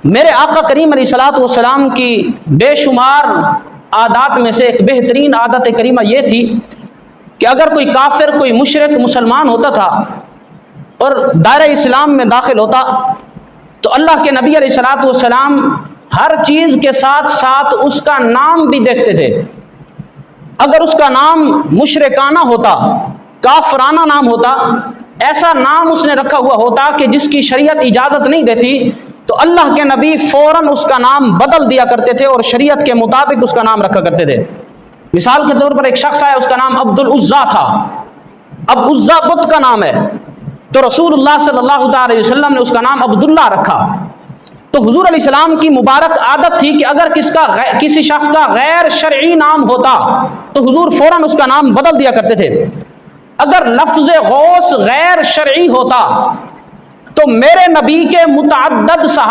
میرے آقا کریم علیہ الصلوۃ والسلام کی بے شمار عادات میں سے ایک بہترین عادت کریمہ یہ تھی کہ اگر کوئی کافر، کوئی مشرک مسلمان ہوتا تھا اور دائرہ اسلام میں داخل ہوتا تو اللہ کے نبی علیہ الصلوۃ والسلام ہر چیز کے ساتھ ساتھ اس کا نام بھی دیکھتے تھے۔ اگر اس کا نام مشرکانہ ہوتا، کافرانہ نام ہوتا، ایسا نام اس نے رکھا ہوا ہوتا کہ جس کی شریعت اجازت نہیں دیتی، تو اللہ کے نبی فوراً اس کا نام بدل دیا کرتے تھے اور شریعت کے مطابق اس کا نام رکھا کرتے تھے۔ مثال کے طور پر ایک شخص آیا، اس کا نام عبد العزیٰ تھا، اب عزیٰ بت کا نام ہے، تو رسول اللہ صلی اللہ تعالی علیہ وسلم نے اس کا نام عبداللہ رکھا۔ تو حضور علیہ السلام کی مبارک عادت تھی کہ اگر کسی شخص کا غیر شرعی نام ہوتا تو حضور فوراً اس کا نام بدل دیا کرتے تھے۔ اگر لفظ غوث غیر شرعی ہوتا تو میرے نبی کے متعدد صحابہ